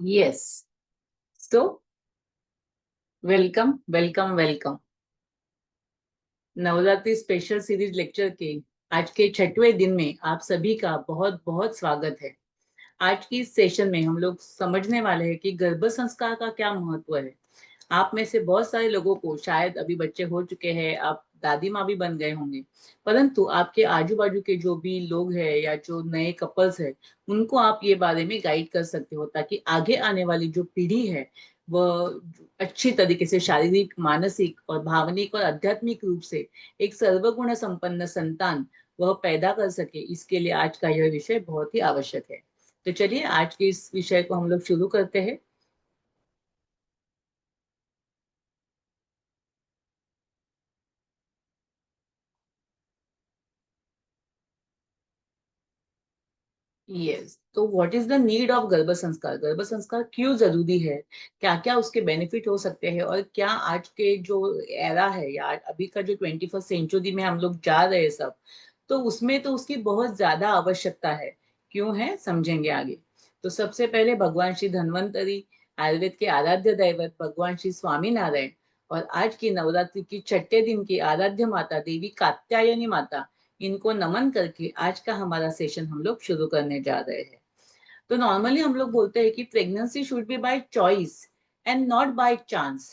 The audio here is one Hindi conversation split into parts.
Yes. So welcome welcome welcome. Navratri special series lecture के आज के 6वें दिन में आप सभी का बहुत बहुत स्वागत है। आज की इस सेशन में हम लोग समझने वाले हैं कि गर्भ संस्कार का क्या महत्व है। आप में से बहुत सारे लोगों को शायद अभी बच्चे हो चुके हैं, आप दादी माँ भी बन गए होंगे, परंतु आपके आजू बाजू के जो भी लोग हैं या जो नए कपल्स हैं, उनको आप ये बारे में गाइड कर सकते हो ताकि आगे आने वाली जो पीढ़ी है वह अच्छी तरीके से शारीरिक, मानसिक और भावनिक और आध्यात्मिक रूप से एक सर्वगुण संपन्न संतान वह पैदा कर सके। इसके लिए आज का यह विषय बहुत ही आवश्यक है। तो चलिए आज के इस विषय को हम लोग शुरू करते हैं। यस, तो what is the need of गर्भ संस्कार? गर्भ संस्कार क्यों जरूरी है, क्या क्या उसके बेनिफिट हो सकते हैं, और क्या आज के जो एरा है या अभी का जो 21st सेंचुरी में हम लोग जा रहे हैं सब, तो उसमें तो उसकी बहुत ज्यादा आवश्यकता है। क्यों है, समझेंगे आगे। तो सबसे पहले भगवान श्री धन्वंतरी, आयुर्वेद के आराध्य दैवत भगवान श्री स्वामी नारायण और आज की नवरात्रि की 6 दिन की आराध्य माता देवी कात्यायनी माता, इनको नमन करके आज का हमारा सेशन हम लोग शुरू करने जा रहे हैं। तो नॉर्मली हम लोग बोलते हैं कि pregnancy should be by choice and not by chance.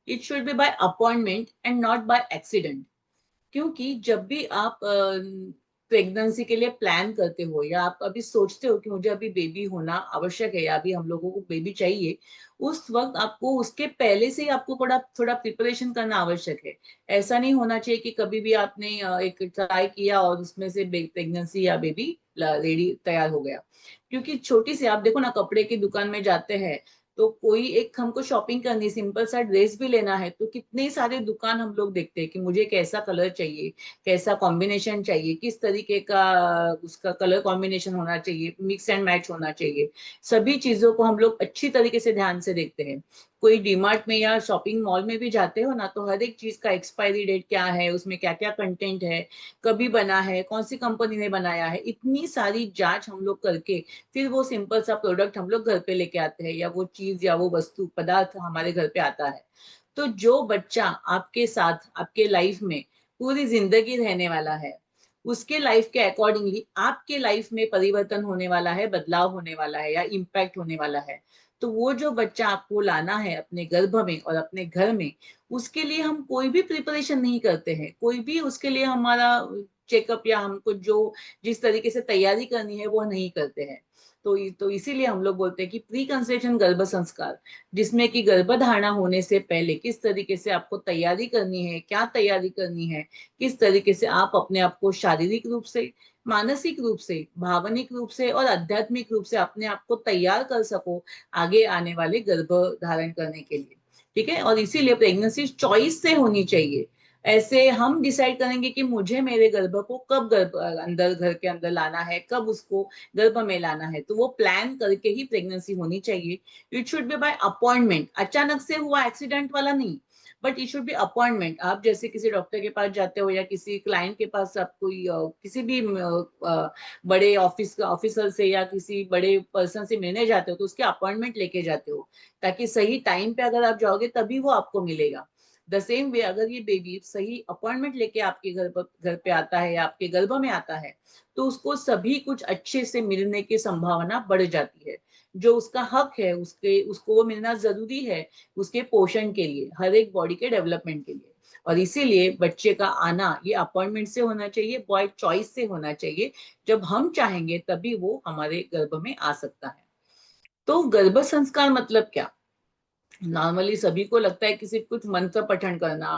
It should be bye appointment and not by accident. क्योंकि जब भी आप प्रेगनेंसी के लिए प्लान करते हो या आप अभी सोचते हो कि मुझे अभी बेबी होना आवश्यक है या अभी हम लोगों को बेबी चाहिए, उस वक्त आपको उसके पहले से ही आपको थोड़ा थोड़ा प्रिपरेशन करना आवश्यक है। ऐसा नहीं होना चाहिए कि कभी भी आपने एक ट्राई किया और उसमें से प्रेगनेंसी या बेबी रेडी तैयार हो गया। क्योंकि छोटी सी आप देखो ना, कपड़े की दुकान में जाते हैं तो कोई एक हमको शॉपिंग करनी, सिंपल सा ड्रेस भी लेना है, तो कितने सारे दुकान हम लोग देखते हैं कि मुझे कैसा कलर चाहिए, कैसा कॉम्बिनेशन चाहिए, किस तरीके का उसका कलर कॉम्बिनेशन होना चाहिए, मिक्स एंड मैच होना चाहिए। सभी चीजों को हम लोग अच्छी तरीके से ध्यान से देखते हैं। कोई डीमार्ट में या शॉपिंग मॉल में भी जाते हो ना, तो हर एक चीज का एक्सपायरी डेट क्या है, उसमें क्या क्या कंटेंट है, कभी बना है, कौन सी कंपनी ने बनाया है, इतनी सारी जांच हम लोग करके फिर वो सिंपल सा प्रोडक्ट हम लोग घर पे लेके आते हैं, या वो चीज या वो वस्तु पदार्थ हमारे घर पे आता है। तो जो बच्चा आपके साथ आपके लाइफ में पूरी जिंदगी रहने वाला है, उसके लाइफ के अकॉर्डिंगली आपके लाइफ में परिवर्तन होने वाला है, बदलाव होने वाला है या इम्पैक्ट होने वाला है। तो वो जो बच्चा आपको लाना है अपने गर्भ में और अपने घर में, उसके लिए हम कोई भी प्रिपरेशन नहीं करते हैं, कोई भी उसके लिए हमारा चेकअप या हमको जो जिस तरीके से तैयारी करनी है वो नहीं करते हैं। तो इसीलिए हम लोग बोलते हैं कि प्री कंसेप्शन गर्भ संस्कार, जिसमें कि गर्भधारणा होने से पहले किस तरीके से आपको तैयारी करनी है, क्या तैयारी करनी है, किस तरीके से आप अपने आप को शारीरिक रूप से, मानसिक रूप से, भावनिक रूप से और आध्यात्मिक रूप से अपने आप को तैयार कर सको आगे आने वाले गर्भ धारण करने के लिए। ठीक है, और इसीलिए प्रेगनेंसी चॉइस से होनी चाहिए। ऐसे हम डिसाइड करेंगे कि मुझे मेरे गर्भ को कब गर्भ अंदर घर के अंदर लाना है, कब उसको गर्भ में लाना है, तो वो प्लान करके ही प्रेगनेंसी होनी चाहिए। It should be bye appointment, अचानक से हुआ एक्सीडेंट वाला नहीं, but it should be appointment. आप जैसे किसी डॉक्टर के पास जाते हो या किसी क्लाइंट के पास, आप कोई किसी भी बड़े ऑफिसर से या किसी बड़े पर्सन से मिलने जाते हो, तो उसके अपॉइंटमेंट लेके जाते हो ताकि सही टाइम पे अगर आप जाओगे तभी वो आपको मिलेगा। द सेम वे, अगर ये बेबी सही अपॉइंटमेंट लेके आपके घर पे आता है या आपके गर्भ में आता है, तो उसको सभी कुछ अच्छे से मिलने की संभावना बढ़ जाती है। जो उसका हक है, उसके उसको वो मिलना जरूरी है उसके पोषण के लिए, हर एक बॉडी के डेवलपमेंट के लिए। और इसीलिए बच्चे का आना ये अपॉइंटमेंट से होना चाहिए, बॉय चॉइस से होना चाहिए। जब हम चाहेंगे तभी वो हमारे गर्भ में आ सकता है। तो गर्भ संस्कार मतलब क्या? नॉर्मली सभी को लगता है कि सिर्फ कुछ मंत्र पठन करना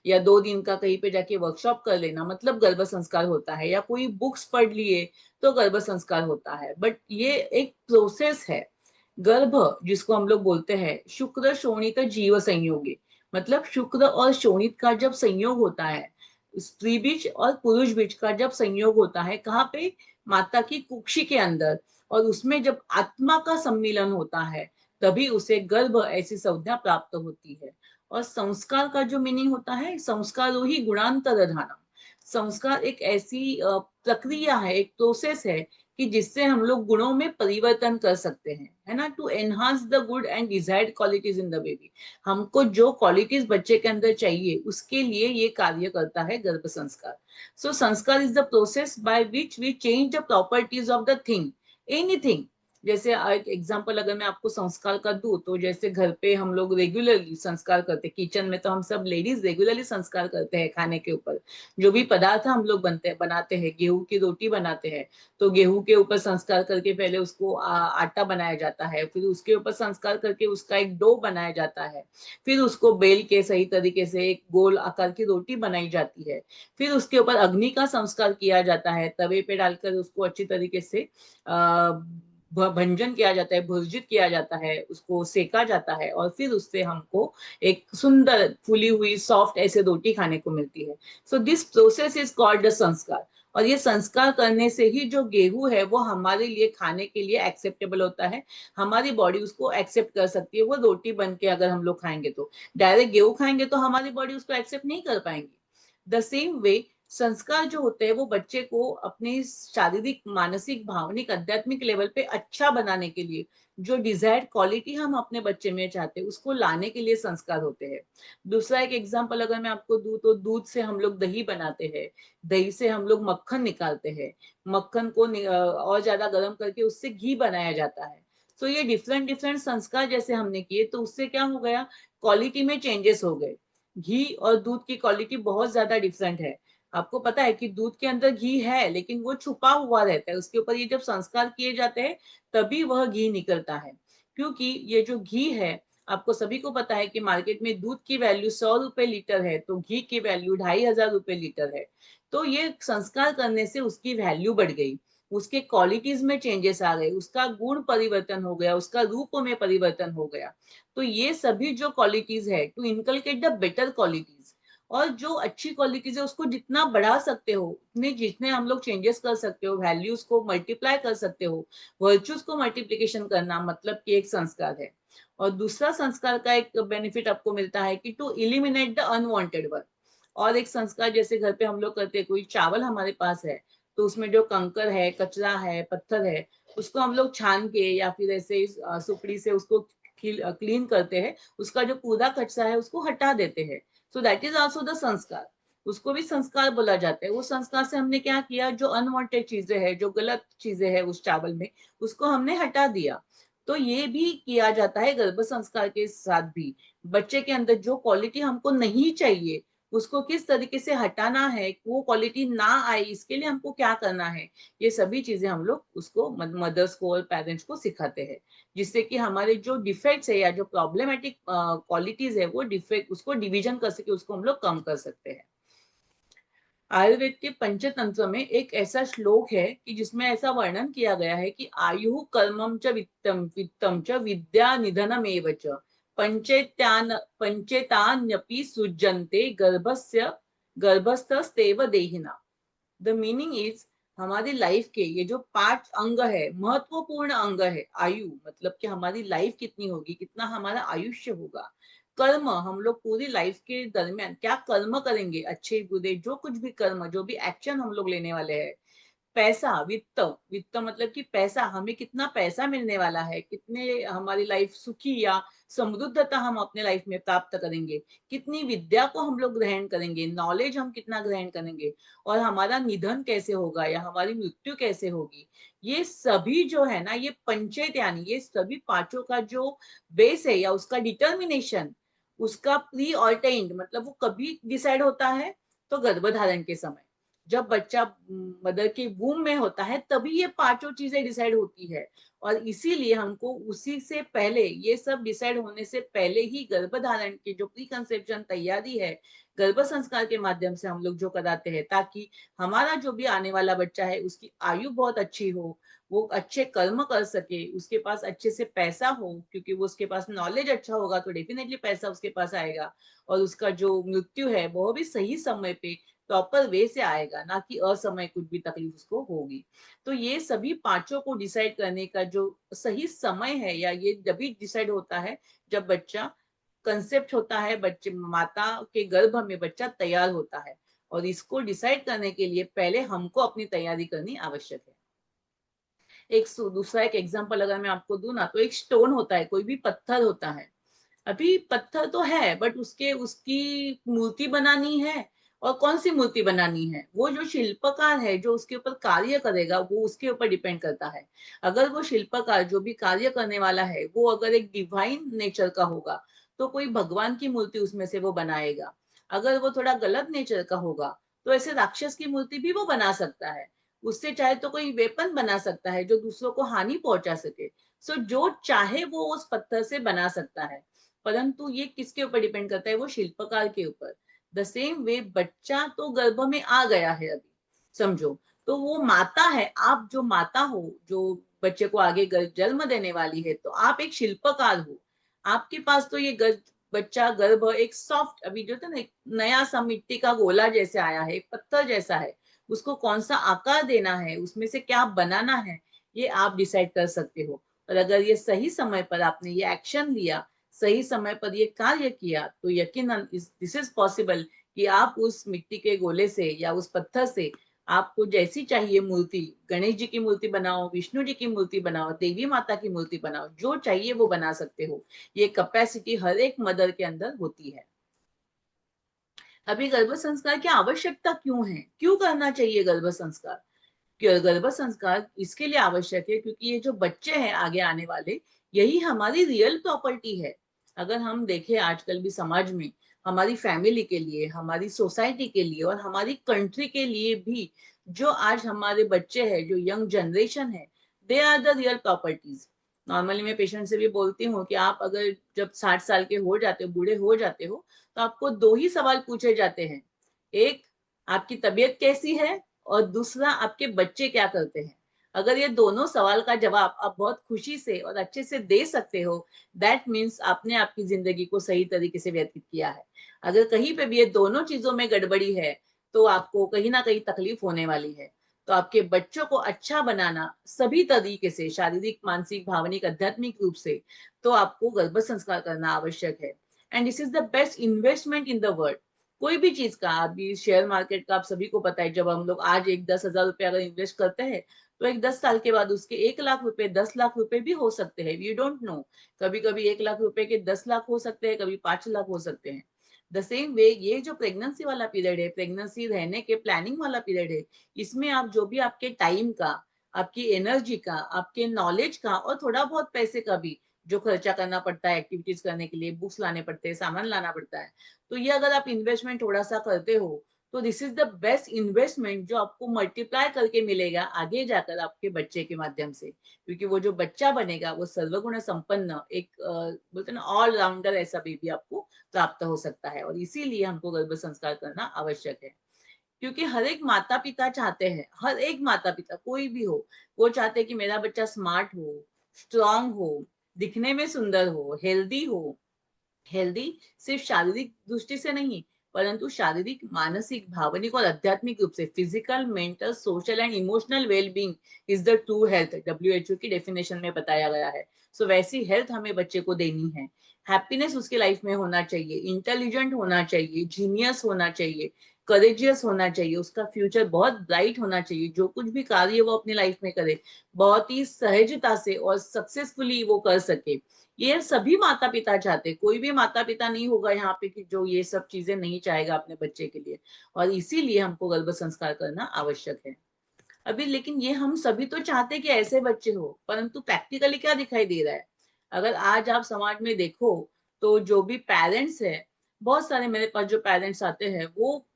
या 2 दिन का कहीं पे जाके वर्कशॉप कर लेना मतलब गर्भ संस्कार होता है, या कोई बुक्स पढ़ लिए तो गर्भ संस्कार होता है, बट ये एक प्रोसेस है। गर्भ, जिसको हम लोग बोलते हैं शुक्र शोणित जीव संयोगी, मतलब शुक्र और शोणित का जब संयोग होता है, स्त्री बीज और पुरुष बीज का जब संयोग होता है, कहाँ पे? माता की कुक्षी के अंदर। और उसमें जब आत्मा का सम्मिलन होता है, तभी उसे गर्भ ऐसी संज्ञा प्राप्त होती है। और संस्कार का जो मीनिंग होता है, संस्कारो ही गुणांतर धानम, संस्कार एक ऐसी प्रक्रिया है, एक प्रोसेस है कि जिससे हम लोग गुणों में परिवर्तन कर सकते हैं, है ना, to enhance the good and desired qualities in the baby. हमको जो क्वालिटीज बच्चे के अंदर चाहिए उसके लिए ये कार्य करता है गर्भ संस्कार। So sanskar is the process by which we change the properties of the thing, anything. जैसे एक एग्जांपल अगर मैं आपको संस्कार का दूं, तो जैसे घर पे हम लोग रेगुलरली संस्कार करते हैं, किचन में तो हम सब लेडीज रेगुलरली संस्कार करते हैं खाने के ऊपर। जो भी पदार्थ हम लोग बनाते हैं, गेहूं की रोटी बनाते हैं, तो गेहूं के ऊपर संस्कार करके पहले उसको आटा बनाया जाता है, फिर उसके ऊपर संस्कार करके उसका एक डो बनाया जाता है, फिर उसको बेल के सही तरीके से एक गोल आकार की रोटी बनाई जाती है, फिर उसके ऊपर अग्नि का संस्कार किया जाता है, तवे पे डालकर उसको अच्छी तरीके से भंजन किया जाता है, भुर्जित किया जाता है, उसको सेका जाता है, और फिर उससे हमको एक सुंदर फूली हुई सॉफ्ट ऐसे रोटी खाने को मिलती है। So this process is called the संस्कार। और ये संस्कार करने से ही जो गेहूं है वो हमारे लिए खाने के लिए एक्सेप्टेबल होता है, हमारी बॉडी उसको एक्सेप्ट कर सकती है। वो रोटी बन के अगर हम लोग खाएंगे, तो डायरेक्ट गेहूं खाएंगे तो हमारी बॉडी उसको एक्सेप्ट नहीं कर पाएंगी। द सेम वे संस्कार जो होते हैं वो बच्चे को अपने शारीरिक, मानसिक, भावनिक, आध्यात्मिक लेवल पे अच्छा बनाने के लिए, जो डिजायर्ड क्वालिटी हम अपने बच्चे में चाहते हैं उसको लाने के लिए संस्कार होते हैं। दूसरा एक एग्जांपल अगर मैं आपको दूं, तो दूध से हम लोग दही बनाते हैं, दही से हम लोग मक्खन निकालते हैं, मक्खन को और ज्यादा गर्म करके उससे घी बनाया जाता है। तो ये डिफरेंट डिफरेंट संस्कार जैसे हमने किए, तो उससे क्या हो गया, क्वालिटी में चेंजेस हो गए। घी और दूध की क्वालिटी बहुत ज्यादा डिफरेंट है। आपको पता है कि दूध के अंदर घी है लेकिन वो छुपा हुआ रहता है, उसके ऊपर ये जब संस्कार किए जाते हैं तभी वह घी निकलता है। क्योंकि ये जो घी है, आपको सभी को पता है कि मार्केट में दूध की वैल्यू 100 रुपए लीटर है, तो घी की वैल्यू 2500 रुपए लीटर है। तो ये संस्कार करने से उसकी वैल्यू बढ़ गई, उसके क्वालिटीज में चेंजेस आ गए, उसका गुण परिवर्तन हो गया, उसका रूप में परिवर्तन हो गया। तो ये सभी जो क्वालिटीज है, to inculcate the better qualities, और जो अच्छी क्वालिटीज है उसको जितना बढ़ा सकते हो, उतने जितने हम लोग चेंजेस कर सकते हो, वैल्यूज को मल्टीप्लाई कर सकते हो, वर्च्यूज को मल्टीप्लीकेशन करना मतलब कि एक संस्कार है। और दूसरा संस्कार का एक बेनिफिट आपको मिलता है कि to eliminate the unwanted work. और एक संस्कार जैसे घर पे हम लोग करते हैं, कोई चावल हमारे पास है, तो उसमें जो कंकर है, कचरा है, पत्थर है, उसको हम लोग छान के या फिर ऐसे सुपड़ी से उसको क्लीन करते हैं, उसका जो कूड़ा कचरा है उसको हटा देते हैं। So that is also the संस्कार, उसको भी संस्कार बोला जाता है। वो संस्कार से हमने क्या किया, जो अनवांटेड चीजें हैं, जो गलत चीजें हैं उस चावल में, उसको हमने हटा दिया। तो ये भी किया जाता है गर्भ संस्कार के साथ भी। बच्चे के अंदर जो क्वालिटी हमको नहीं चाहिए उसको किस तरीके से हटाना है, वो क्वालिटी ना आए इसके लिए हमको क्या करना है, ये सभी चीजें हम लोग उसको मदर्स को और पेरेंट्स को सिखाते हैं, जिससे कि हमारे जो डिफेक्ट्स है या जो प्रॉब्लमेटिक क्वालिटीज है वो डिफेक्ट उसको डिवीजन कर सके, उसको हम लोग कम कर सकते हैं। आयुर्वेद के पंचतंत्र में एक ऐसा श्लोक है कि जिसमें ऐसा वर्णन किया गया है कि आयु कर्मम च वित्तम वित्तम च विद्या निधनमेव च पंचेतान्यपि सुजन्ते गर्भस्य गर्भस्थस्तेव देहिना। द मीनिंग इज, हमारी लाइफ के ये जो 5 अंग है, महत्वपूर्ण अंग है। आयु मतलब कि हमारी लाइफ कितनी होगी, कितना हमारा आयुष्य होगा। कर्म, हम लोग पूरी लाइफ के दरमियान क्या कर्म करेंगे, अच्छे बुरे जो कुछ भी कर्म, जो भी एक्शन हम लोग लेने वाले हैं। पैसा, वित्त, वित्त मतलब कि पैसा, हमें कितना पैसा मिलने वाला है, कितने हमारी लाइफ सुखी या समृद्धता हम अपने लाइफ में प्राप्त करेंगे, कितनी विद्या को हम लोग ग्रहण करेंगे, नॉलेज हम कितना ग्रहण करेंगे, और हमारा निधन कैसे होगा या हमारी मृत्यु कैसे होगी। ये सभी जो है ना, ये पंचेत यानी ये सभी पांचों का जो बेस है या उसका डिटर्मिनेशन, उसका प्री ऑर्टेन्ड मतलब वो कभी डिसाइड होता है, तो गर्भधारण के समय, जब बच्चा मदर के वूम में होता है तभी ये पांचों चीजें डिसाइड होती है। और इसीलिए हमको उसी से पहले, ये सब डिसाइड होने से पहले ही गर्भधारण की जो प्री कंसेप्शन तैयारी है, गर्भ संस्कार के माध्यम से हम लोग जो कराते हैं, ताकि हमारा जो भी आने वाला बच्चा है उसकी आयु बहुत अच्छी हो, वो अच्छे कर्म कर सके, उसके पास अच्छे से पैसा हो, क्योंकि वो उसके पास नॉलेज अच्छा होगा तो डेफिनेटली पैसा उसके पास आएगा, और उसका जो मृत्यु है वो भी सही समय पे प्रॉपर वे से आएगा, ना कि असमय कुछ भी तकलीफ उसको होगी। तो ये सभी पांचों को डिसाइड करने का जो सही समय है, या ये जब डिसाइड होता है जब बच्चा कंसेप्ट होता है, बच्चे माता के गर्भ में बच्चा तैयार होता है। और इसको डिसाइड करने के लिए पहले हमको अपनी तैयारी करनी आवश्यक है। दूसरा एक एग्जांपल अगर मैं आपको दूं ना, तो एक स्टोन होता है, कोई भी पत्थर होता है। अभी पत्थर तो है, बट उसके उसकी मूर्ति बनानी है, और कौन सी मूर्ति बनानी है, वो जो शिल्पकार है जो उसके ऊपर कार्य करेगा वो उसके ऊपर डिपेंड करता है। अगर वो शिल्पकार जो भी कार्य करने वाला है वो अगर एक डिवाइन नेचर का होगा, तो कोई भगवान की मूर्ति उसमें से वो बनाएगा। अगर वो थोड़ा गलत नेचर का होगा, तो ऐसे राक्षस की मूर्ति भी वो बना सकता है। उससे चाहे तो कोई वेपन बना सकता है जो दूसरों को हानि पहुंचा सके। सो जो चाहे वो उस पत्थर से बना सकता है, परंतु ये किसके ऊपर डिपेंड करता है, वो शिल्पकार के ऊपर। द सेम वे बच्चा तो गर्भ में आ गया है अभी, समझो, तो वो माता है, आप जो माता हो जो बच्चे को आगे जन्म देने वाली है, तो आप एक शिल्पकार हो। आपके पास तो ये बच्चा गर्भ एक सॉफ्ट, अभी जो था ना, एक नया सा मिट्टी का गोला जैसे आया है, एक पत्थर जैसा है। उसको कौन सा आकार देना है, उसमें से क्या बनाना है, ये आप डिसाइड कर सकते हो। और अगर ये सही समय पर आपने ये एक्शन लिया, सही समय पर ये कार्य किया, तो यकीनन दिस इज पॉसिबल कि आप उस मिट्टी के गोले से या उस पत्थर से आपको जैसी चाहिए मूर्ति, गणेश जी की मूर्ति बनाओ, विष्णु जी की मूर्ति बनाओ, देवी माता की मूर्ति बनाओ, जो चाहिए वो बना सकते हो। ये कैपेसिटी हर एक मदर के अंदर होती है। अभी गर्भ संस्कार की आवश्यकता क्यों है, क्यों करना चाहिए गर्भ संस्कार? गर्भ संस्कार इसके लिए आवश्यक है क्योंकि ये जो बच्चे हैं आगे आने वाले, यही हमारी रियल प्रॉपर्टी है। अगर हम देखें आजकल भी समाज में, हमारी फैमिली के लिए, हमारी सोसाइटी के लिए और हमारी कंट्री के लिए भी, जो आज हमारे बच्चे हैं, जो यंग जनरेशन है, they are the real properties. Normally मैं पेशेंट से भी बोलती हूँ कि आप अगर जब 60 साल के हो जाते हो, बूढ़े हो जाते हो, तो आपको दो ही सवाल पूछे जाते हैं। एक, आपकी तबीयत कैसी है, और दूसरा, आपके बच्चे क्या करते हैं। अगर ये दोनों सवाल का जवाब आप बहुत खुशी से और अच्छे से दे सकते हो, दैट मीन्स आपने आपकी जिंदगी को सही तरीके से व्यतीत किया है। अगर कहीं पे भी ये दोनों चीजों में गड़बड़ी है, तो आपको कहीं ना कहीं तकलीफ होने वाली है। तो आपके बच्चों को अच्छा बनाना सभी तरीके से, शारीरिक, मानसिक, भावनिक, आध्यात्मिक रूप से, तो आपको गर्भ संस्कार करना आवश्यक है। And this is the best investment in the world. कोई भी चीज का, अभी शेयर मार्केट का आप सभी को पता है, जब हम लोग आज एक 10,000 रुपए अगर इन्वेस्ट करते हैं, तो एक 10 साल के बाद उसके 1 लाख रुपए, 10 लाख रुपए भी हो सकते हैं, वी डोंट नो। कभी कभी 1 लाख रुपए के 10 लाख हो सकते हैं, कभी 5 लाख हो सकते हैं। द सेम वे ये जो प्रेगनेंसी वाला पीरियड है, प्रेगनेंसी रहने के प्लानिंग वाला पीरियड है, इसमें आप जो भी आपके टाइम का, आपकी एनर्जी का, आपके नॉलेज का और थोड़ा बहुत पैसे का भी जो खर्चा करना पड़ता है एक्टिविटीज करने के लिए, बुक्स लाने पड़ते हैं, सामान लाना पड़ता है, तो ये अगर आप इन्वेस्टमेंट थोड़ा सा करते हो, तो this is the best investment जो आपको मल्टीप्लाई करके मिलेगा आगे जाकर आपके बच्चे के माध्यम से। क्योंकि वो जो बच्चा बनेगा वो सर्वगुण संपन्न एक बोलते ना ऑल राउंडर ऐसा बेबी आपको प्राप्त हो सकता है। और इसीलिए हमको गर्भ संस्कार करना आवश्यक है। क्योंकि हर एक माता पिता चाहते हैं, हर एक माता पिता कोई भी हो, वो चाहते हैं कि मेरा बच्चा स्मार्ट हो, स्ट्रांग हो, दिखने में सुंदर हो, हेल्दी हो। हेल्दी सिर्फ शारीरिक दृष्टि से नहीं, परंतु शारीरिक, मानसिक, भावनिक और आध्यात्मिक रूप से, physical, mental, social and emotional wellbeing is the true health, WHO की डेफिनेशन में बताया गया है। सो वैसी हेल्थ हमें बच्चे को देनी है। हैप्पीनेस उसके लाइफ में होना चाहिए, इंटेलिजेंट होना चाहिए, जीनियस होना चाहिए, करेजियस होना चाहिए, उसका फ्यूचर बहुत ब्राइट होना चाहिए, जो कुछ भी कार्य वो अपनी लाइफ में करे बहुत ही सहजता से और सक्सेसफुली वो कर सके। ये सभी माता पिता चाहते, कोई भी माता पिता नहीं होगा यहाँ पे कि जो ये सब चीजें नहीं चाहेगा अपने बच्चे के लिए। और इसीलिए हमको गर्भ संस्कार करना आवश्यक है। अभी लेकिन ये हम सभी तो चाहते कि ऐसे बच्चे हो, परंतु प्रैक्टिकली क्या दिखाई दे रहा है? अगर आज आप समाज में देखो, तो जो भी पेरेंट्स है, बहुत सारे मेरे पास जो पेरेंट्स आते हैं, वो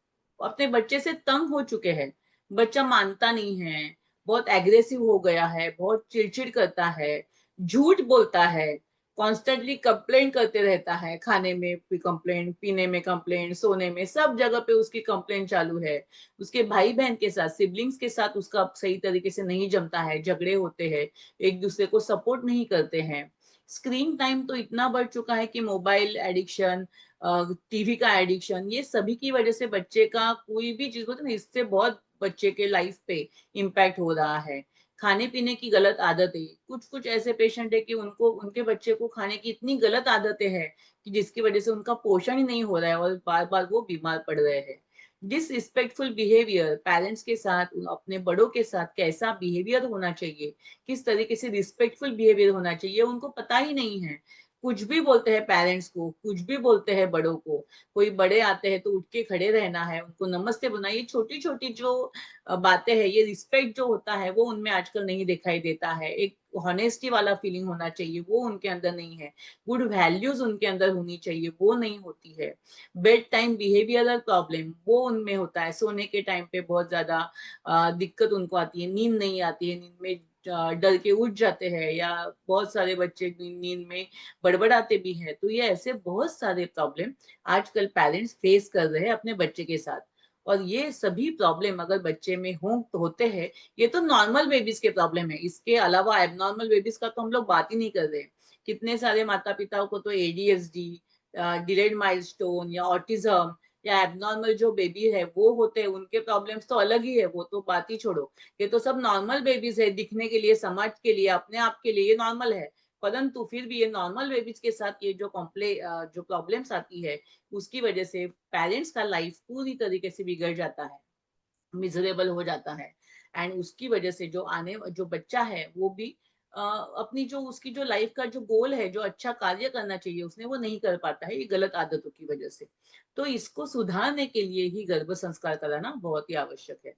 अपने बच्चे से तंग हो चुके हैं। बच्चा मानता नहीं है, बहुत एग्रेसिव हो गया है, बहुत चिड़चिड़ करता है, झूठ बोलता है, कॉन्स्टेंटली कंप्लेंट करते रहता है, खाने में भी कंप्लेंट, पीने में कंप्लेंट, सोने में, सब जगह पे उसकी कंप्लेंट चालू है। उसके भाई बहन के साथ, सिबलिंग्स के साथ उसका सही तरीके से नहीं जमता है, झगड़े होते हैं, एक दूसरे को सपोर्ट नहीं करते हैं। स्क्रीन टाइम तो इतना बढ़ चुका है कि मोबाइल एडिक्शन, टीवी का एडिक्शन, ये सभी की वजह से बच्चे का कोई भी चीज होती है ना, इससे बहुत बच्चे के लाइफ पे इम्पैक्ट हो रहा है। खाने पीने की गलत आदतें, कुछ कुछ ऐसे पेशेंट है कि उनको, उनके बच्चे को खाने की इतनी गलत आदतें हैं कि जिसकी वजह से उनका पोषण ही नहीं हो रहा है और बार बार वो बीमार पड़ रहे हैं। डिसरिस्पेक्टफुल बिहेवियर, पेरेंट्स के साथ, अपने बड़ों के साथ कैसा बिहेवियर होना चाहिए, किस तरीके से रिस्पेक्टफुल बिहेवियर होना चाहिए, उनको पता ही नहीं है। कुछ भी बोलते हैं पेरेंट्स को, कुछ भी बोलते हैं बड़ों को। कोई बड़े आते हैं तो उठ के खड़े रहना है, उनको नमस्ते बोलना, ये छोटी-छोटी जो बातें हैं, ये रिस्पेक्ट जो होता है वो उनमें आजकल नहीं दिखाई देता है। एक हॉनेस्टी वाला फीलिंग होना चाहिए, वो उनके अंदर नहीं है। गुड वैल्यूज उनके अंदर होनी चाहिए, वो नहीं होती है। बेड टाइम बिहेवियरल प्रॉब्लम वो उनमें होता है, सोने के टाइम पे बहुत ज्यादा दिक्कत उनको आती है, नींद नहीं आती है, नींद में डर के उठ जाते हैं, या बहुत सारे बच्चे नींद में बड़बड़ाते भी हैं। तो ये ऐसे बहुत सारे प्रॉब्लम आजकल पेरेंट्स फेस कर रहे हैं अपने बच्चे के साथ। और ये सभी प्रॉब्लम अगर बच्चे में होते हैं, ये तो नॉर्मल बेबीज के प्रॉब्लम है, इसके अलावा एबनॉर्मल बेबीज का तो हम लोग बात ही नहीं कर रहे। कितने सारे माता पिताओं को तो एडीएचडी, डिलेड माइलस्टोन या ऑटिज्म या एबनॉर्मल जो बेबी है वो होते हैं, उनके प्रॉब्लम्स तो अलग ही है, वो तो बात ही छोड़ो। ये तो सब नॉर्मल बेबीज है, दिखने के लिए, समाज के लिए, अपने आप के लिए ये नॉर्मल है। परंतु फिर भी ये नॉर्मल बेबीज के साथ ये जो प्रॉब्लम्स आती है, उसकी वजह से पेरेंट्स का लाइफ पूरी तरीके से बिगड़ जाता है, मिजरेबल हो जाता है। एंड उसकी वजह से जो बच्चा है वो भी अपनी जो उसकी जो लाइफ का जो गोल है, जो अच्छा कार्य करना चाहिए उसने, वो नहीं कर पाता है, ये गलत आदतों की वजह से। तो इसको सुधारने के लिए ही गर्भ संस्कार कराना बहुत ही आवश्यक है।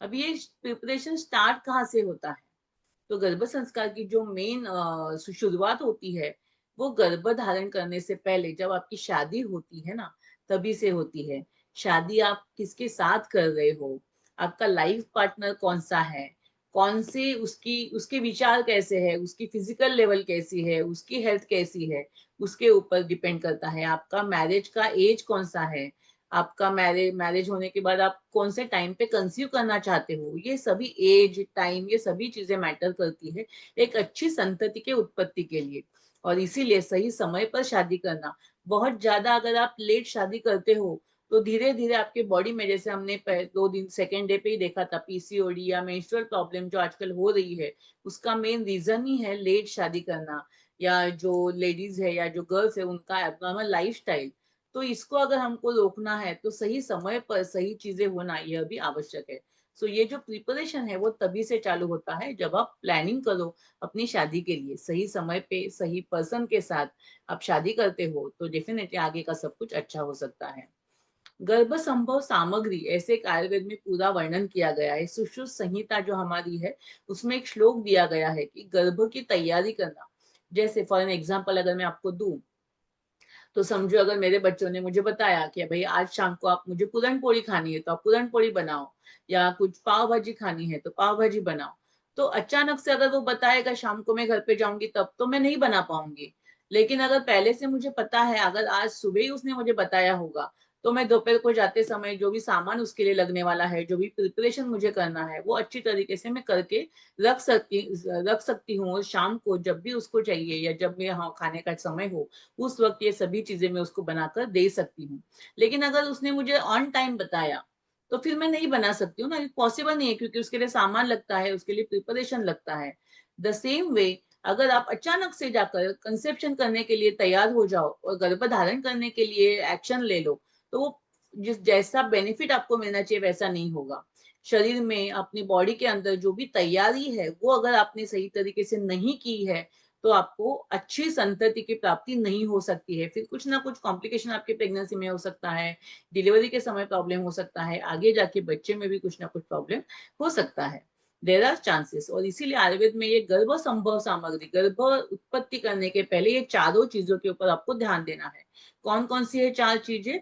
अब ये प्रिपरेशन स्टार्ट कहाँ से होता है? तो गर्भ संस्कार की जो मेन शुरुआत होती है, वो गर्भ धारण करने से पहले जब आपकी शादी होती है ना, तभी से होती है। शादी आप किसके साथ कर रहे हो, आपका लाइफ पार्टनर कौन सा है, कौन से उसकी उसके विचार कैसे है, उसकी फिजिकल लेवल कैसी है, उसकी हेल्थ कैसी है, उसके ऊपर डिपेंड करता है। आपका मैरिज का एज कौन सा है, आपका मैरिज होने के बाद आप कौन से टाइम पे कंसीव करना चाहते हो, ये सभी एज टाइम, ये सभी चीजें मैटर करती है एक अच्छी संतति के उत्पत्ति के लिए। और इसीलिए सही समय पर शादी करना, बहुत ज्यादा अगर आप लेट शादी करते हो तो धीरे धीरे आपके बॉडी में, जैसे हमने 2 दिन सेकेंड डे पे ही देखा था, पीसीओडी या मेंस्ट्रुअल प्रॉब्लम जो आजकल हो रही है, उसका मेन रीजन ही है लेट शादी करना, या जो लेडीज है या जो गर्ल्स है उनका एबनॉर्मल लाइफस्टाइल। तो इसको अगर हमको रोकना है तो सही समय पर सही चीजें होना यह भी आवश्यक है। सो ये जो प्रिपरेशन है वो तभी से चालू होता है जब आप प्लानिंग करो अपनी शादी के लिए, सही समय पे सही पर्सन के साथ आप शादी करते हो, तो डेफिनेटली आगे का सब कुछ अच्छा हो सकता है। गर्भ संभव सामग्री, ऐसे एक आयुर्वेद में पूरा वर्णन किया गया है, सुश्रुत संहिता जो हमारी है उसमें एक श्लोक दिया गया है कि गर्भ की तैयारी करना। जैसे फॉर एन एग्जाम्पल अगर मैं आपको दूं, तो समझो अगर मेरे बच्चों ने मुझे बताया कि भाई आज शाम को आप मुझे पूरन पोली खानी है तो आप पूरन पोली बनाओ, या कुछ पाव भाजी खानी है तो पाव भाजी बनाओ। तो अचानक से अगर वो बताएगा शाम को मैं घर पे जाऊंगी, तब तो मैं नहीं बना पाऊंगी। लेकिन अगर पहले से मुझे पता है, अगर आज सुबह ही उसने मुझे बताया होगा, तो मैं दोपहर को जाते समय जो भी सामान उसके लिए लगने वाला है, जो भी प्रिपरेशन मुझे करना है, वो अच्छी तरीके से मैं करके रख सकती रख सकती हूँ। और शाम को जब भी उसको चाहिए या जब भी हाँ खाने का समय हो, उस वक्त ये सभी चीजें मैं उसको बनाकर दे सकती हूँ। लेकिन अगर उसने मुझे ऑन टाइम बताया तो फिर मैं नहीं बना सकती हूँ ना, पॉसिबल नहीं है, क्योंकि उसके लिए सामान लगता है, उसके लिए प्रिपरेशन लगता है। द सेम वे, अगर आप अचानक से जाकर कंसेप्शन करने के लिए तैयार हो जाओ और गर्भ धारण करने के लिए एक्शन ले लो, तो वो जिस जैसा बेनिफिट आपको मिलना चाहिए वैसा नहीं होगा। शरीर में अपनी बॉडी के अंदर जो भी तैयारी है वो अगर आपने सही तरीके से नहीं की है, तो आपको अच्छी संतति की प्राप्ति नहीं हो सकती है। फिर कुछ ना कुछ कॉम्प्लिकेशन आपके प्रेगनेंसी में हो सकता है, डिलीवरी के समय प्रॉब्लम हो सकता है, आगे जाके बच्चे में भी कुछ ना कुछ प्रॉब्लम हो सकता है। There are chances. और इसीलिए आयुर्वेद में ये गर्भ संभव सामग्री, गर्भ उत्पत्ति करने के पहले ये चारों चीजों के ऊपर आपको ध्यान देना है। कौन कौन सी है चार चीजें?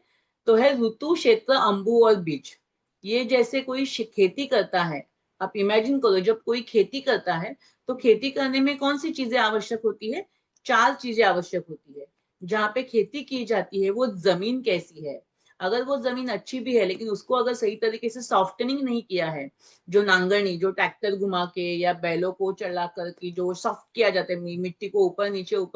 तो है ऋतु, क्षेत्र, अंबु और बीज। ये जैसे कोई खेती करता है, आप इमेजिन करो जब कोई खेती करता है, तो खेती करने में कौन सी चीजें आवश्यक होती है? चार चीजें आवश्यक होती है। जहाँ पे खेती की जाती है वो जमीन कैसी है, अगर वो जमीन अच्छी भी है लेकिन उसको अगर सही तरीके से सॉफ्टनिंग नहीं किया है, जो नांगरनी, जो ट्रैक्टर घुमा के या बैलों को चला करके जो सॉफ्ट किया जाता है, मिट्टी को ऊपर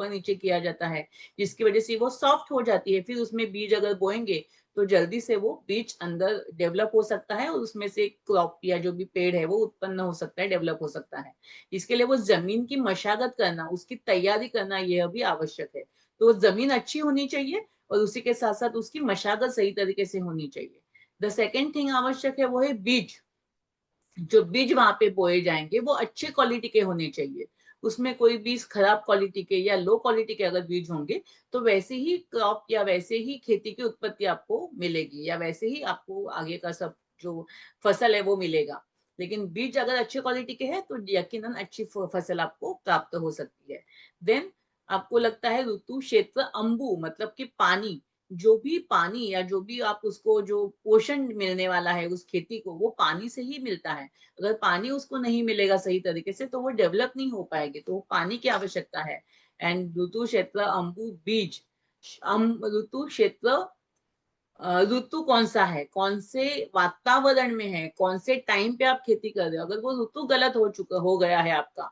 नीचे किया जाता है, जिसकी वजह से वो सॉफ्ट हो जाती है, फिर उसमें बीज अगर बोएंगे तो जल्दी से वो बीज अंदर डेवलप हो सकता है और उसमें से क्रॉप या जो भी पेड़ है वो उत्पन्न हो सकता है, डेवलप हो सकता है। इसके लिए वो जमीन की मशागत करना, उसकी तैयारी करना, यह भी आवश्यक है। तो जमीन अच्छी होनी चाहिए और उसी के साथ साथ उसकी मशागत सही तरीके से होनी चाहिए। द सेकेंड थिंग आवश्यक है वो है बीज। जो बीज वहां पे बोए जाएंगे वो अच्छे क्वालिटी के होने चाहिए। उसमें कोई बीज खराब क्वालिटी के या लो क्वालिटी के अगर बीज होंगे तो वैसे ही क्रॉप या वैसे ही खेती की उत्पत्ति आपको मिलेगी, या वैसे ही आपको आगे का सब जो फसल है वो मिलेगा। लेकिन बीज अगर अच्छे क्वालिटी के हैं तो यकीनन अच्छी फसल आपको प्राप्त हो सकती है। देन आपको लगता है ऋतु क्षेत्र अंबु मतलब कि पानी, जो भी पानी या जो भी आप उसको जो पोषण मिलने वाला है उस खेती को, वो पानी से ही मिलता है। अगर पानी उसको नहीं मिलेगा सही तरीके से तो वो डेवलप नहीं हो पाएगी, तो पानी की आवश्यकता है। एंड ऋतु क्षेत्र अंबु बीज, ऋतु क्षेत्र ऋतु कौन सा है, कौन से वातावरण में है, कौन से टाइम पे आप खेती कर रहे हो। अगर वो ऋतु गलत हो गया है आपका,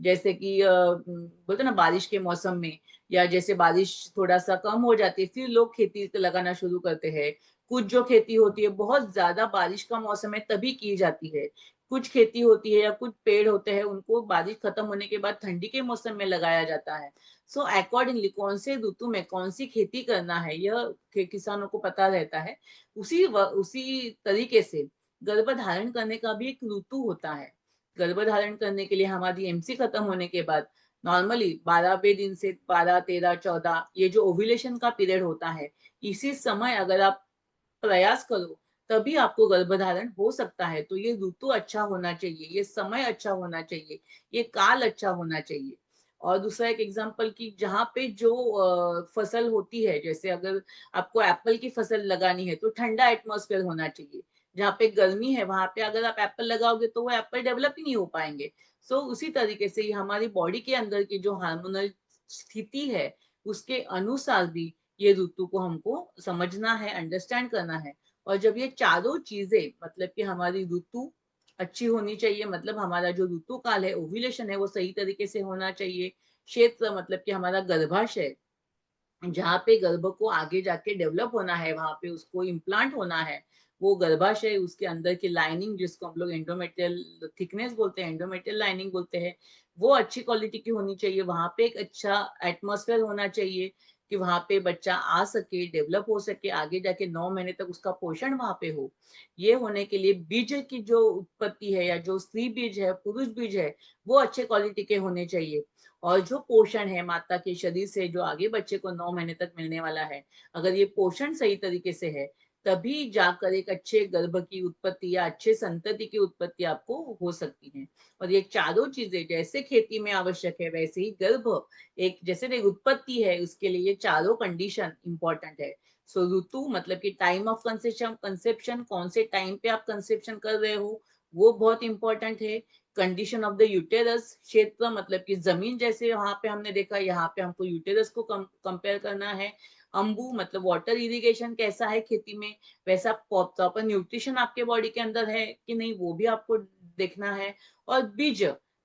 जैसे कि बोलते ना बारिश के मौसम में, या जैसे बारिश थोड़ा सा कम हो जाती है फिर लोग खेती लगाना शुरू करते हैं। कुछ जो खेती होती है बहुत ज्यादा बारिश का मौसम है तभी की जाती है। कुछ खेती होती है या कुछ पेड़ होते हैं उनको बारिश खत्म होने के बाद ठंडी के मौसम में लगाया जाता है। सो अकॉर्डिंगली कौन से ऋतु में कौन सी खेती करना है यह किसानों को पता रहता है। उसी तरीके से गर्भधारण करने का भी एक ऋतु होता है। गर्भधारण करने के लिए हमारी एमसी खत्म होने के बाद नॉर्मली 12वें दिन से 12, 13, 14 ये जो ओव्यूलेशन का पीरियड होता है, इसी समय अगर आप प्रयास करो तभी आपको गर्भधारण हो सकता है। तो ये ऋतु अच्छा होना चाहिए, ये समय अच्छा होना चाहिए, ये काल अच्छा होना चाहिए। और दूसरा एक एग्जांपल कि जहाँ पे जो फसल होती है, जैसे अगर आपको एप्पल की फसल लगानी है तो ठंडा एटमॉस्फेयर होना चाहिए। जहाँ पे गर्मी है वहां पे अगर आप एप्पल लगाओगे तो वो एप्पल डेवलप ही नहीं हो पाएंगे। सो उसी तरीके से ही हमारी बॉडी के अंदर की जो हार्मोनल स्थिति है उसके अनुसार भी ये ऋतु को हमको समझना है, अंडरस्टैंड करना है। और जब ये चारों चीजें मतलब कि हमारी ऋतु अच्छी होनी चाहिए, मतलब हमारा जो ऋतु काल है ओव्यूलेशन है वो सही तरीके से होना चाहिए। क्षेत्र मतलब कि हमारा गर्भाशय, जहाँ पे गर्भ को आगे जाके डेवलप होना है, वहां पे उसको इम्प्लांट होना है, वो गर्भाशय उसके अंदर की लाइनिंग जिसको हम लोग एंडोमेट्रियल थिकनेस बोलते हैं, एंडोमेट्रियल लाइनिंग बोलते हैं, वो अच्छी क्वालिटी की होनी चाहिए। वहां पे एक अच्छा एटमॉस्फेयर होना चाहिए कि वहां पे बच्चा आ सके, डेवलप हो सके, आगे जाके 9 महीने तक उसका पोषण वहां पे हो। ये होने के लिए बीज की जो उत्पत्ति है या जो स्त्री बीज है पुरुष बीज है वो अच्छे क्वालिटी के होने चाहिए। और जो पोषण है माता के शरीर से जो आगे बच्चे को 9 महीने तक मिलने वाला है, अगर ये पोषण सही तरीके से है तभी जाकर एक अच्छे गर्भ की उत्पत्ति या अच्छे संतति की उत्पत्ति आपको हो सकती है। और ये चारों चीजें जैसे खेती में आवश्यक है वैसे ही गर्भ एक जैसे एक उत्पत्ति है उसके लिए ये चारों कंडीशन इंपॉर्टेंट है। सो ऋतु मतलब कि टाइम ऑफ कंसेप्शन, कंसेप्शन कौन से टाइम पे आप कंसेप्शन कर रहे हो वो बहुत इंपॉर्टेंट है। कंडीशन ऑफ द यूटेरस, क्षेत्र मतलब कि जमीन, जैसे वहां पे हमने देखा यहाँ पे हमको यूटेरस को कंपेयर करना है। अंबु मतलब वाटर इरिगेशन कैसा है खेती में, वैसा प्रॉपर न्यूट्रिशन आपके बॉडी के अंदर है कि नहीं वो भी आपको देखना है। और बीज,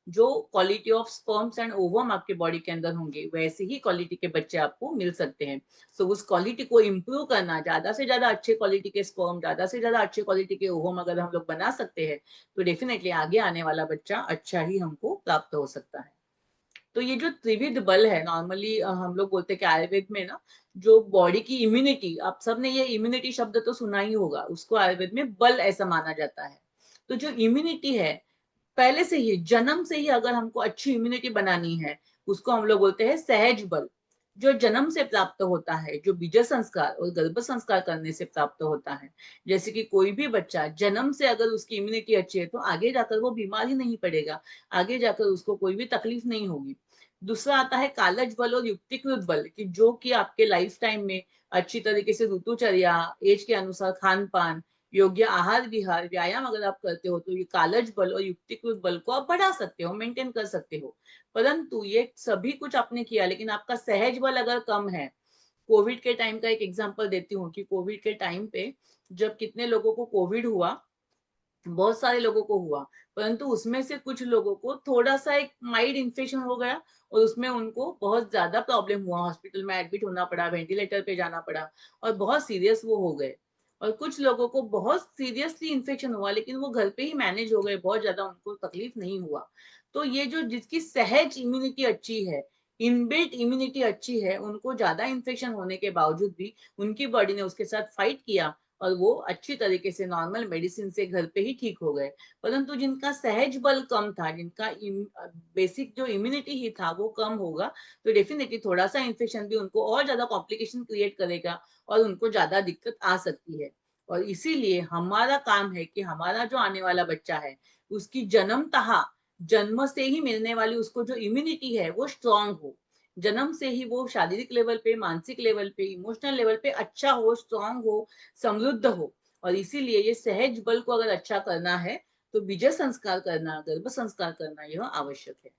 जो quality of sperms and ovum आपके बॉडी के अंदर होंगे वैसे ही क्वालिटी के बच्चे आपको मिल सकते हैं। सो उस क्वालिटी को इम्प्रूव करना, ज्यादा से ज्यादा अच्छे क्वालिटी के स्पर्म, ज्यादा से ज्यादा अच्छे क्वालिटी के ओवम अगर हम लोग बना सकते हैं तो डेफिनेटली आगे आने वाला बच्चा अच्छा ही हमको प्राप्त हो सकता है। तो ये जो त्रिविध बल है नॉर्मली हम लोग बोलते हैं कि आयुर्वेद में ना जो बॉडी की इम्यूनिटी, आप सबने ये इम्यूनिटी शब्द तो सुना ही होगा, उसको आयुर्वेद में बल ऐसा माना जाता है। तो जो इम्यूनिटी है पहले से ही जन्म से ही अगर हमको अच्छी इम्यूनिटी बनानी है उसको हम लोग बोलते हैं सहज बल, जो जन्म से प्राप्त होता है, जो बीज संस्कार और गर्भ संस्कार करने से प्राप्त होता है। जैसे कि कोई भी बच्चा जन्म से अगर उसकी इम्यूनिटी अच्छी है तो आगे जाकर वो बीमार ही नहीं पड़ेगा, आगे जाकर उसको कोई भी तकलीफ नहीं होगी। दूसरा आता है कालज बल और युक्तिकृत बल कि जो कि आपके लाइफ टाइम में अच्छी तरीके से ऋतुचर्या, एज के अनुसार खान पान, योग्य आहार विहार, व्यायाम अगर आप करते हो तो ये कालज बल और युक्तिकृत बल को आप बढ़ा सकते हो, मेंटेन कर सकते हो। परंतु ये सभी कुछ आपने किया लेकिन आपका सहज बल अगर कम है, कोविड के टाइम का एक एग्जांपल देती हूँ कि कोविड के टाइम पे जब कितने लोगों को कोविड हुआ, बहुत सारे लोगों को हुआ, परंतु उसमें से कुछ लोगों को थोड़ा सा एक माइल्ड इन्फेक्शन हो गया और उसमें उनको बहुत ज्यादा प्रॉब्लम हुआ, हॉस्पिटल में एडमिट होना पड़ा, वेंटिलेटर पे जाना पड़ा और बहुत सीरियस वो हो गए। और कुछ लोगों को बहुत सीरियसली इन्फेक्शन हुआ लेकिन वो घर पे ही मैनेज हो गए, बहुत ज्यादा उनको तकलीफ नहीं हुआ। तो ये जो जिसकी सहज इम्यूनिटी अच्छी है, इनबिल्ट इम्यूनिटी अच्छी है, उनको ज्यादा इन्फेक्शन होने के बावजूद भी उनकी बॉडी ने उसके साथ फाइट किया और वो अच्छी तरीके से नॉर्मल मेडिसिन से घर पे ही ठीक हो गए। परंतु जिनका सहज बल कम था, जिनका बेसिक जो इम्यूनिटी ही था वो कम होगा, तो डेफिनेटली थोड़ा सा इन्फेक्शन भी उनको और ज्यादा कॉम्प्लिकेशन क्रिएट करेगा और उनको ज्यादा दिक्कत आ सकती है। और इसीलिए हमारा काम है कि हमारा जो आने वाला बच्चा है उसकी जन्म से ही मिलने वाली उसको जो इम्यूनिटी है वो स्ट्रांग हो। जन्म से ही वो शारीरिक लेवल पे, मानसिक लेवल पे, इमोशनल लेवल पे अच्छा हो, स्ट्रांग हो, समृद्ध हो। और इसीलिए ये सहज बल को अगर अच्छा करना है तो बीज संस्कार करना, गर्भ संस्कार करना यह आवश्यक है।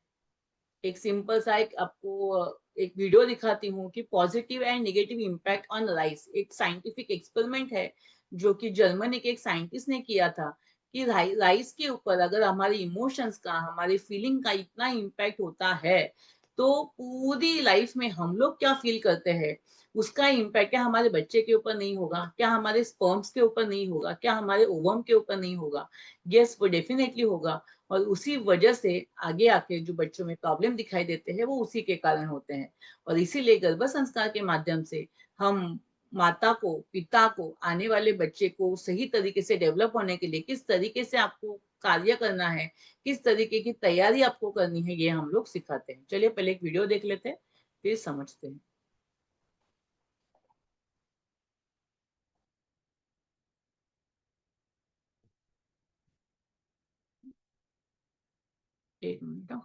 एक सिंपल सा एक आपको एक वीडियो दिखाती हूँ कि positive and negative impact on rice, एक साइंटिफिक एक्सपेरिमेंट है जो कि जर्मनी के एक साइंटिस्ट ने किया था कि राइस के ऊपर अगर हमारे इमोशंस का, हमारे फीलिंग का इतना इम्पैक्ट होता है तो पूरी लाइफ में हम लोग क्या फील करते हैं उसका इम्पैक्ट क्या हमारे बच्चे के ऊपर नहीं होगा, क्या हमारे स्पर्म्स के ऊपर नहीं होगा, क्या हमारे ओवम के ऊपर नहीं होगा? यस, वो डेफिनेटली होगा। और उसी वजह से आगे आके जो बच्चों में प्रॉब्लम दिखाई देते हैं वो उसी के कारण होते हैं। और इसीलिए गर्भ संस्कार के माध्यम से हम माता को, पिता को, आने वाले बच्चे को सही तरीके से डेवलप होने के लिए किस तरीके से आपको कार्य करना है, किस तरीके की तैयारी आपको करनी है, ये हम लोग सिखाते हैं। चलिए पहले एक वीडियो देख लेते हैं, फिर समझते हैं। एक मिनट।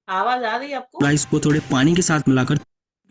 आवाज आ रही है आपको? राइस को थोड़े पानी के साथ मिलाकर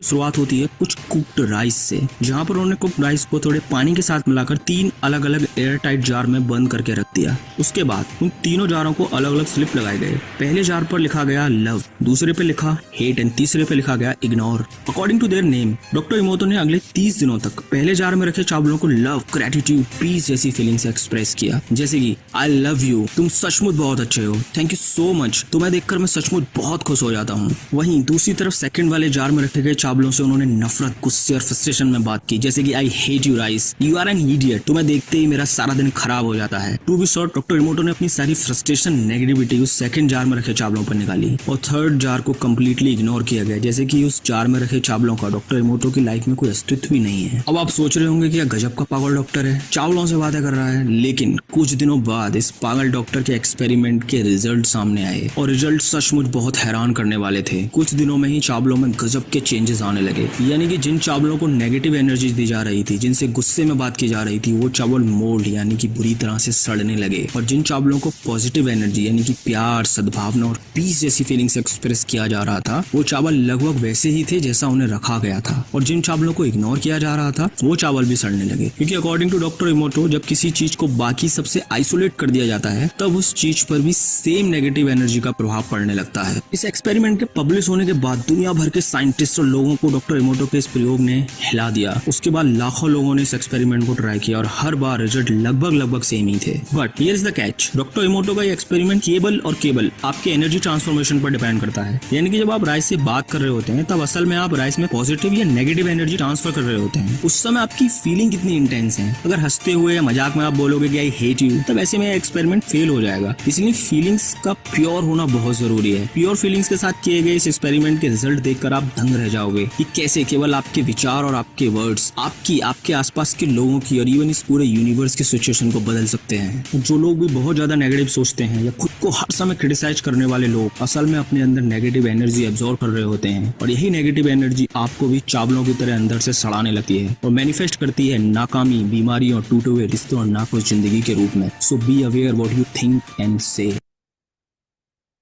शुरुआत होती है कुछ कुक्ड राइस से, जहां पर उन्होंने कुक्ड राइस को थोड़े पानी के साथ मिलाकर 3 अलग-अलग एयर टाइट जार में बंद करके रख दिया। उसके बाद उन तीनों जारों को अलग-अलग स्लिप लगाए गए। पहले जार पर लिखा गया लव, दूसरे पे लिखा हेट एंड तीसरे पे लिखा गया ignore. According to their name, doctor Emoto ने अगले 30 दिनों तक पहले जार में रखे चावलों को लव, ग्रेटिट्यूड, पीस जैसी फीलिंग से एक्सप्रेस किया, जैसे कि आई लव यू, तुम सचमुच बहुत अच्छे हो, थैंक यू सो मच, तुम्हें देखकर मैं सचमुच बहुत खुश हो जाता हूँ। वहीं दूसरी तरफ सेकंड वाले जार में रखे गए चावलों से उन्होंने नफरत, गुस्से और फ्रस्ट्रेशन में बात की, जैसे कि I hate you rice, you are an idiot, तुम्हें देखते ही मेरा सारा दिन खराब हो जाता है। To be short, doctor Emoto ने अपनी सारी फ्रस्ट्रेशन, नेगेटिविटी उस सेकंड जार में रखे चावलों पर निकाली और थर्ड जार को कंप्लीटली इग्नोर किया गया, जैसे कि उस जार में रखे चावलों का डॉक्टर इमोटो की लाइफ में कोई अस्तित्व ही नहीं है। अब आप सोच रहे होंगे कि यह गजब का पागल डॉक्टर है, चावलों से बातें कर रहा है, लेकिन कुछ दिनों बाद इस पागल डॉक्टर के एक्सपेरिमेंट के रिजल्ट सामने आए और रिजल्ट सचमुच बहुत हैरान करने वाले थे। कुछ दिनों में ही चावलों में गजब के चेंजेस आने लगे, यानी कि जिन चावलों को नेगेटिव एनर्जी दी जा रही थी, जिनसे गुस्से में बात की जा रही थी, वो चावल मोल्ड यानी कि बुरी तरह से सड़ने लगे। और जिन चावलों को पॉजिटिव एनर्जी यानी कि प्यार, सद्भावना और पीस जैसी फीलिंग से एक्सप्रेस किया जा रहा था, वो चावल लगभग वैसे ही थे जैसा उन्हें रखा गया था। और जिन चावलों को इग्नोर किया जा रहा था, वो चावल भी सड़ने लगे। क्योंकि अकॉर्डिंग टू डॉक्टर इमोटो, जब किसी चीज को बाकी सबसे आइसोलेट कर दिया जाता है, तब उस चीज पर भी सेम नेगेटिव एनर्जी का प्रभाव पड़ने लगता है। इस एक्सपेरिमेंट के पब्लिश होने के बाद दुनिया भर के साइंटिस्ट और लोगों को डॉक्टर इमोटो के इस प्रयोग ने हिला दिया। उसके बाद लाखों लोगों ने इस एक्सपेरिमेंट को ट्राई किया और हर बार रिजल्ट लगभग सेम ही थे। But here is the catch, doctor इमोटो का ये एक्सपेरिमेंट केवल आपके एनर्जी ट्रांसफॉर्मेशन पर डिपेंड करता है। यानी कि जब आप राइस से बात कर रहे होते हैं, तब असल में आप राइस में पॉजिटिव या नेगेटिव एनर्जी ट्रांसफर कर रहे होते हैं। उस समय आपकी फीलिंग कितनी इंटेंस है। अगर हंसते हुए या मजाक में आप बोलोगे कि आई हेट यू, तब ऐसे में एक्सपेरिमेंट फेल हो जाएगा। इसलिए फीलिंग्स का प्योर होना बहुत जरूरी है। प्योर फीलिंग्स के साथ किए गए इस एक्सपेरिमेंट के रिजल्ट देखकर आप दंग रह जाओगे कि कैसे केवल आपके विचार और आपके वर्ड्स आपके आसपास के लोगों की और इवन इस पूरे यूनिवर्स की सिचुएशन को बदल सकते हैं। जो लोग भी बहुत ज्यादा नेगेटिव सोचते हैं या खुद को हर समय क्रिटिसाइज करने वाले लोग असल में अपने अंदर नेगेटिव एनर्जी एब्जॉर्ब कर रहे होते हैं, और यही नेगेटिव एनर्जी आपको भी चावलों की तरह अंदर से सड़ाने लगती है और मैनिफेस्ट करती है नाकामी, बीमारी और टूटे हुए रिश्तों और नाखुश जिंदगी के रूप में। So be aware what you think and say.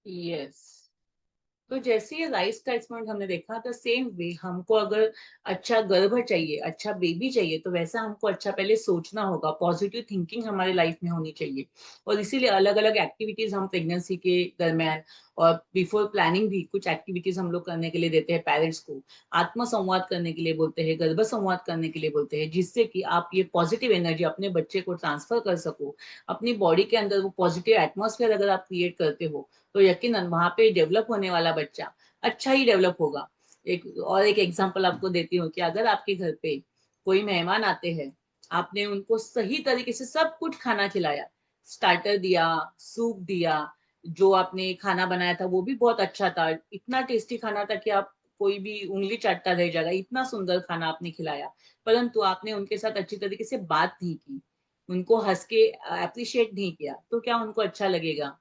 Yes. तो जैसे ये राइस का एक्सपेरिमेंट हमने देखा, तो सेम वे हमको अगर अच्छा गर्भ चाहिए, अच्छा बेबी चाहिए, तो वैसा हमको अच्छा पहले सोचना होगा, पॉजिटिव थिंकिंग हमारे लाइफ में होनी चाहिए। और इसीलिए अलग अलग एक्टिविटीज हम प्रेगनेंसी के दरमियान और बिफोर प्लानिंग भी कुछ एक्टिविटीज हम लोग करने के लिए देते हैं पेरेंट्स को। आत्म संवाद करने के लिए बोलते हैं, गर्भ संवाद करने के लिए बोलते हैं, जिससे कि आप ये पॉजिटिव एनर्जी अपने बच्चे को ट्रांसफर कर सको अपनी बॉडी के अंदर। वो पॉजिटिव एटमोसफेयर अगर आप क्रिएट करते हो तो यकीनन वहां पे डेवलप होने वाला बच्चा अच्छा ही डेवलप होगा। एक एग्जांपल आपको देती हूँ कि अगर आपके घर पे कोई मेहमान आते हैं, आपने उनको सही तरीके से सब कुछ खाना खिलाया, स्टार्टर दिया, सूप दिया, जो आपने खाना बनाया था वो भी बहुत अच्छा था, इतना टेस्टी खाना था कि आप कोई भी उंगली चाटता रह जाएगा, इतना सुंदर खाना आपने खिलाया, परंतु आपने उनके साथ अच्छी तरीके से बात नहीं की, उनको हंस के अप्रिशिएट नहीं किया, तो क्या उनको अच्छा लगेगा?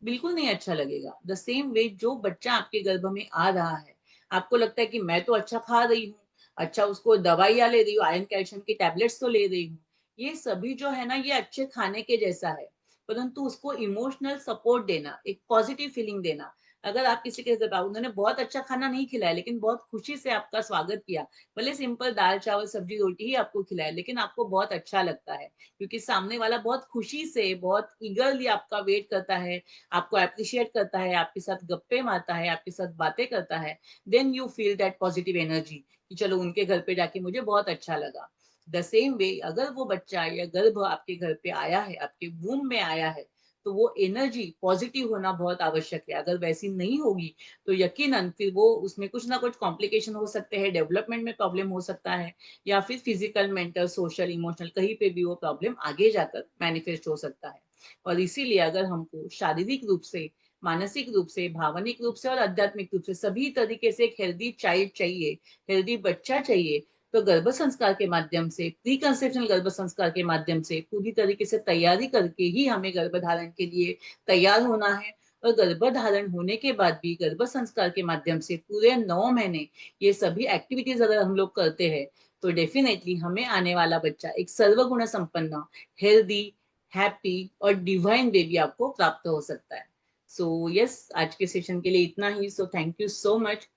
बिल्कुल नहीं अच्छा लगेगा। द सेम वे जो बच्चा आपके गर्भ में आ रहा है, आपको लगता है कि मैं तो अच्छा खा रही हूँ, अच्छा उसको दवाइयाँ ले रही हूँ, आयरन कैल्शियम की टैबलेट्स तो ले रही हूँ, ये सभी जो है ना ये अच्छे खाने के जैसा है, परंतु उसको इमोशनल सपोर्ट देना, एक पॉजिटिव फीलिंग देना। अगर आप किसी के घर उन्होंने बहुत अच्छा खाना नहीं खिलाया लेकिन बहुत खुशी से आपका स्वागत किया, भले सिंपल दाल चावल सब्जी रोटी ही आपको खिलाया, लेकिन आपको बहुत अच्छा लगता है क्योंकि सामने वाला बहुत खुशी से, बहुत ईगरली आपका वेट करता है, आपको एप्रिशिएट करता है, आपके साथ गप्पे मारता है, आपके साथ बातें करता है, then you feel that positive energy कि चलो उनके घर पे जाके मुझे बहुत अच्छा लगा। द सेम वे अगर वो बच्चा या गर्भ आपके घर पे आया है, आपके वूम में आया है, तो वो एनर्जी पॉजिटिव होना बहुत आवश्यक है। अगर वैसी नहीं होगी तो यकीनन फिर वो उसमें कुछ ना कुछ कॉम्प्लिकेशन हो सकते हैं, डेवलपमेंट में प्रॉब्लम हो सकता है, या फिर फिजिकल, मेंटल, सोशल, इमोशनल कहीं पे भी वो प्रॉब्लम आगे जाकर मैनिफेस्ट हो सकता है। और इसीलिए अगर हमको शारीरिक रूप से, मानसिक रूप से, भावनिक रूप से और आध्यात्मिक रूप से सभी तरीके से एक हेल्दी चाइल्ड चाहिए, हेल्दी बच्चा चाहिए, तो गर्भ संस्कार के माध्यम से, प्री कंसेप्शनल गर्भ संस्कार के माध्यम से पूरी तरीके से तैयारी करके ही हमें गर्भधारण के लिए तैयार होना है। और गर्भधारण होने के बाद भी गर्भ संस्कार के माध्यम से पूरे 9 महीने ये सभी एक्टिविटीज अगर हम लोग करते हैं, तो डेफिनेटली हमें आने वाला बच्चा एक सर्वगुण संपन्न, हेल्दी, हैप्पी और डिवाइन बेबी आपको प्राप्त हो सकता है। सो यस, आज के सेशन के लिए इतना ही। So thank you so much,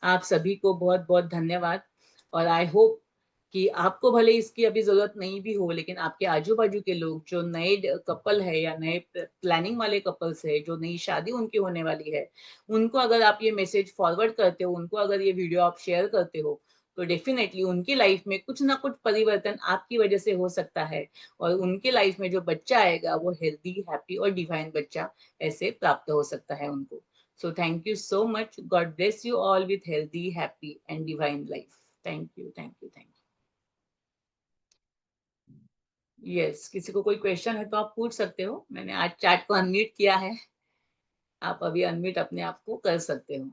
आप सभी को बहुत बहुत धन्यवाद। और आई होप कि आपको भले इसकी अभी जरूरत नहीं भी हो, लेकिन आपके आजू बाजू के लोग जो नए कपल है या नए प्लानिंग वाले कपल्स है, जो नई शादी उनकी होने वाली है, उनको अगर आप ये मैसेज फॉरवर्ड करते हो, उनको अगर ये वीडियो आप शेयर करते हो, तो डेफिनेटली उनकी लाइफ में कुछ ना कुछ परिवर्तन आपकी वजह से हो सकता है, और उनके लाइफ में जो बच्चा आएगा वो हेल्दी, हैप्पी और डिवाइन बच्चा ऐसे प्राप्त हो सकता है उनको। सो thank you so much, God bless you all with healthy, happy and divine life. Thank you, thank you, thank you. Yes, किसी को कोई क्वेश्चन है तो आप पूछ सकते हो, मैंने आज चैट को अनम्यूट किया है, आप अभी अनम्यूट अपने आप को कर सकते हो।